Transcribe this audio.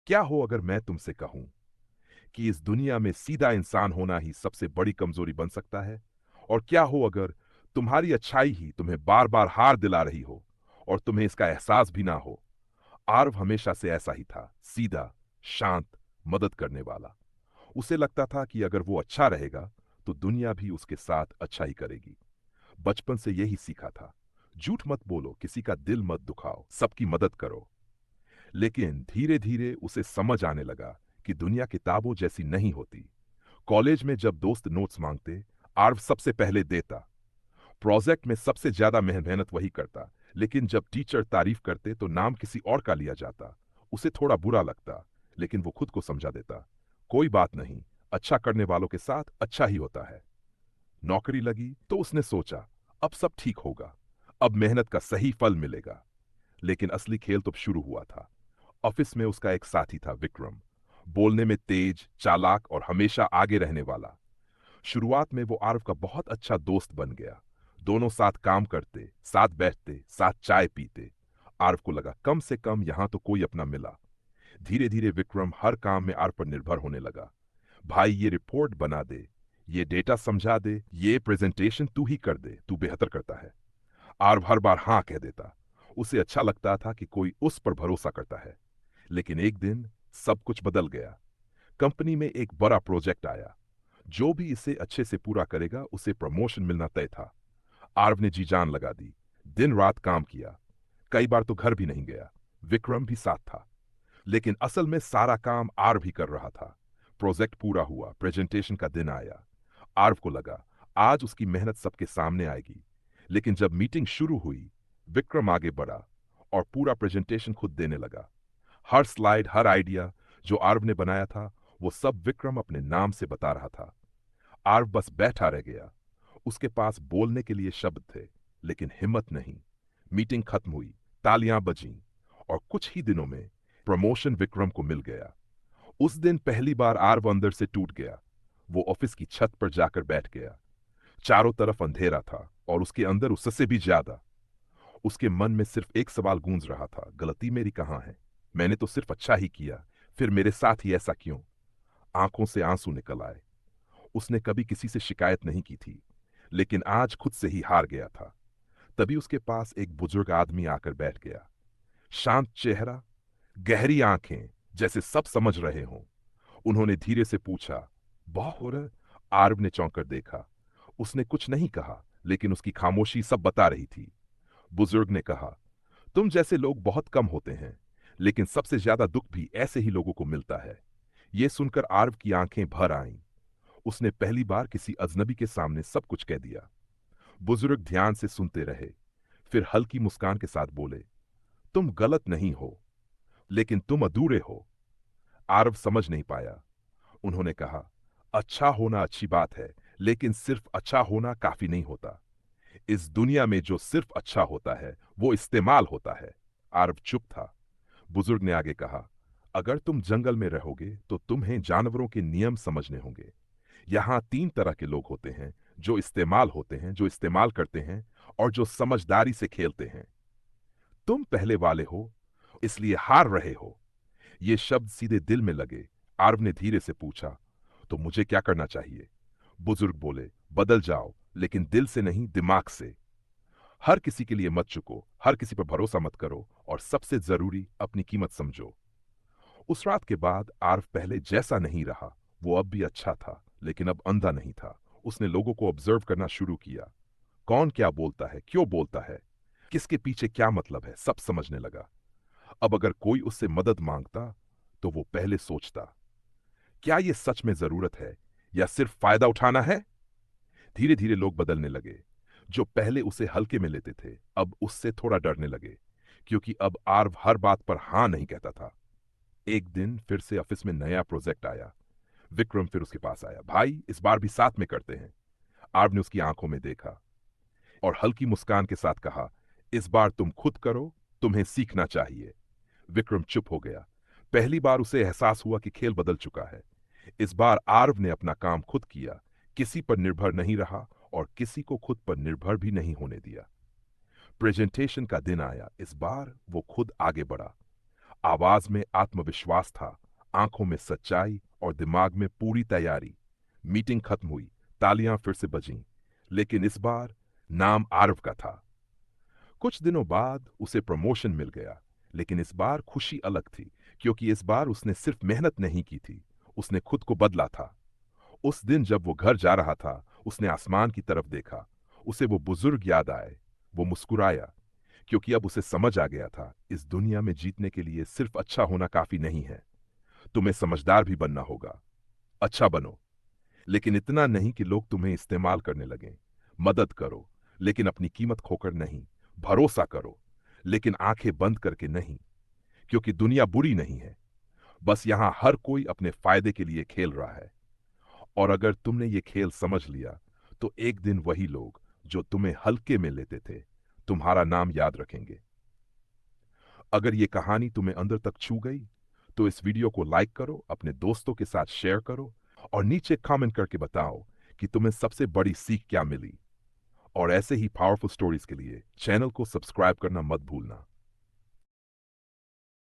क्या हो अगर मैं तुमसे कहूं कि इस दुनिया में सीधा इंसान होना ही सबसे बड़ी कमजोरी बन सकता है? और क्या हो अगर तुम्हारी अच्छाई ही तुम्हें बार बार हार दिला रही हो और तुम्हें इसका एहसास भी ना हो? आर्व हमेशा से ऐसा ही था, सीधा, शांत, मदद करने वाला। उसे लगता था कि अगर वो अच्छा रहेगा तो दुनिया भी उसके साथ अच्छा ही करेगी। बचपन से यही सीखा था, झूठ मत बोलो, किसी का दिल मत दुखाओ, सबकी मदद करो। लेकिन धीरे धीरे उसे समझ आने लगा कि दुनिया किताबों जैसी नहीं होती। कॉलेज में जब दोस्त नोट्स मांगते, आर्व सबसे पहले देता। प्रोजेक्ट में सबसे ज्यादा मेहनत वही करता। लेकिन जब टीचर तारीफ करते तो नाम किसी और का लिया जाता। उसे थोड़ा बुरा लगता, लेकिन वो खुद को समझा देता, कोई बात नहीं, अच्छा करने वालों के साथ अच्छा ही होता है। नौकरी लगी तो उसने सोचा, अब सब ठीक होगा, अब मेहनत का सही फल मिलेगा। लेकिन असली खेल तो शुरू हुआ था। ऑफिस में उसका एक साथी था, विक्रम। बोलने में तेज, चालाक और हमेशा आगे रहने वाला। शुरुआत में वो आरव का बहुत अच्छा दोस्त बन गया। दोनों साथ काम करते, साथ बैठते, साथ चाय पीते। आरव को लगा कम से कम यहां तो कोई अपना मिला। धीरे धीरे विक्रम हर काम में आरव पर निर्भर होने लगा। भाई ये रिपोर्ट बना दे, ये डेटा समझा दे, ये प्रेजेंटेशन तू ही कर दे, तू बेहतर करता है। आरव हर बार हाँ कह देता। उसे अच्छा लगता था कि कोई उस पर भरोसा करता है। लेकिन एक दिन सब कुछ बदल गया। कंपनी में एक बड़ा प्रोजेक्ट आया। जो भी इसे अच्छे से पूरा करेगा उसे प्रमोशन मिलना तय था। आर्व ने जी जान लगा दी, दिन रात काम किया, कई बार तो घर भी नहीं गया। विक्रम भी साथ था, लेकिन असल में सारा काम आर्व ही कर रहा था। प्रोजेक्ट पूरा हुआ, प्रेजेंटेशन का दिन आया। आर्व को लगा आज उसकी मेहनत सबके सामने आएगी। लेकिन जब मीटिंग शुरू हुई, विक्रम आगे बढ़ा और पूरा प्रेजेंटेशन खुद देने लगा। हर स्लाइड, हर आइडिया जो आर्व ने बनाया था, वो सब विक्रम अपने नाम से बता रहा था। आर्व बस बैठा रह गया। उसके पास बोलने के लिए शब्द थे, लेकिन हिम्मत नहीं। मीटिंग खत्म हुई, तालियां बजीं और कुछ ही दिनों में प्रमोशन विक्रम को मिल गया। उस दिन पहली बार आर्व अंदर से टूट गया। वो ऑफिस की छत पर जाकर बैठ गया। चारों तरफ अंधेरा था और उसके अंदर उससे भी ज्यादा। उसके मन में सिर्फ एक सवाल गूंज रहा था, गलती मेरी कहां है? मैंने तो सिर्फ अच्छा ही किया, फिर मेरे साथ ही ऐसा क्यों? आंखों से आंसू निकल आए। उसने कभी किसी से शिकायत नहीं की थी, लेकिन आज खुद से ही हार गया था। तभी उसके पास एक बुजुर्ग आदमी आकर बैठ गया। शांत चेहरा, गहरी आंखें, जैसे सब समझ रहे हों। उन्होंने धीरे से पूछा, बहुत हो रहा? आर्व ने चौंक कर देखा। उसने कुछ नहीं कहा, लेकिन उसकी खामोशी सब बता रही थी। बुजुर्ग ने कहा, तुम जैसे लोग बहुत कम होते हैं, लेकिन सबसे ज्यादा दुख भी ऐसे ही लोगों को मिलता है। ये सुनकर आर्व की आंखें भर आईं। उसने पहली बार किसी अजनबी के सामने सब कुछ कह दिया। बुजुर्ग ध्यान से सुनते रहे, फिर हल्की मुस्कान के साथ बोले, तुम गलत नहीं हो, लेकिन तुम अधूरे हो। आरव समझ नहीं पाया। उन्होंने कहा, अच्छा होना अच्छी बात है, लेकिन सिर्फ अच्छा होना काफी नहीं होता। इस दुनिया में जो सिर्फ अच्छा होता है वो इस्तेमाल होता है। आरव चुप था। बुजुर्ग ने आगे कहा, अगर तुम जंगल में रहोगे तो तुम्हें जानवरों के नियम समझने होंगे। यहां तीन तरह के लोग होते हैं, जो इस्तेमाल होते हैं, जो इस्तेमाल करते हैं और जो समझदारी से खेलते हैं। तुम पहले वाले हो, इसलिए हार रहे हो। ये शब्द सीधे दिल में लगे। आर्व ने धीरे से पूछा, तो मुझे क्या करना चाहिए? बुजुर्ग बोले, बदल जाओ, लेकिन दिल से नहीं, दिमाग से। हर किसी के लिए मत चुको, हर किसी पर भरोसा मत करो और सबसे जरूरी, अपनी कीमत समझो। उस रात के बाद आर्व पहले जैसा नहीं रहा। वो अब भी अच्छा था, लेकिन अब अंधा नहीं था। उसने लोगों को ऑब्जर्व करना शुरू किया। कौन क्या बोलता है, क्यों बोलता है, किसके पीछे क्या मतलब है, सब समझने लगा। अब अगर कोई उससे मदद मांगता तो वो पहले सोचता, क्या ये सच में जरूरत है या सिर्फ फायदा उठाना है? धीरे धीरे लोग बदलने लगे। जो पहले उसे हल्के में लेते थे, अब उससे थोड़ा डरने लगे, क्योंकि अब आर्व हर बात पर हां नहीं कहता था। एक दिन फिर से ऑफिस में नया प्रोजेक्ट आया। विक्रम फिर उसके पास आया, भाई इस बार भी साथ में करते हैं। आर्व ने उसकी आंखों में देखा और हल्की मुस्कान के साथ कहा, इस बार तुम खुद करो, तुम्हें सीखना चाहिए। विक्रम चुप हो गया। पहली बार उसे एहसास हुआ कि खेल बदल चुका है। इस बार आर्व ने अपना काम खुद किया, किसी पर निर्भर नहीं रहा और किसी को खुद पर निर्भर भी नहीं होने दिया। प्रेजेंटेशन का दिन आया। इस बार वो खुद आगे बढ़ा। आवाज में आत्मविश्वास था, आंखों में सच्चाई और दिमाग में पूरी तैयारी। मीटिंग खत्म हुई, तालियां फिर से बजीं, लेकिन इस बार नाम आरव का था। कुछ दिनों बाद उसे प्रमोशन मिल गया, लेकिन इस बार खुशी अलग थी, क्योंकि इस बार उसने सिर्फ मेहनत नहीं की थी, उसने खुद को बदला था। उस दिन जब वो घर जा रहा था, उसने आसमान की तरफ देखा। उसे वो बुजुर्ग याद आए। वो मुस्कुराया, क्योंकि अब उसे समझ आ गया था, इस दुनिया में जीतने के लिए सिर्फ अच्छा होना काफी नहीं है, तुम्हें समझदार भी बनना होगा। अच्छा बनो, लेकिन इतना नहीं कि लोग तुम्हें इस्तेमाल करने लगें। मदद करो, लेकिन अपनी कीमत खोकर नहीं। भरोसा करो, लेकिन आंखें बंद करके नहीं, क्योंकि दुनिया बुरी नहीं है, बस यहां हर कोई अपने फायदे के लिए खेल रहा है। और अगर तुमने ये खेल समझ लिया, तो एक दिन वही लोग जो तुम्हें हल्के में लेते थे, तुम्हारा नाम याद रखेंगे। अगर ये कहानी तुम्हें अंदर तक छू गई, तो इस वीडियो को लाइक करो, अपने दोस्तों के साथ शेयर करो, और नीचे कमेंट करके बताओ कि तुम्हें सबसे बड़ी सीख क्या मिली। और ऐसे ही पावरफुल स्टोरीज के लिए चैनल को सब्सक्राइब करना मत भूलना।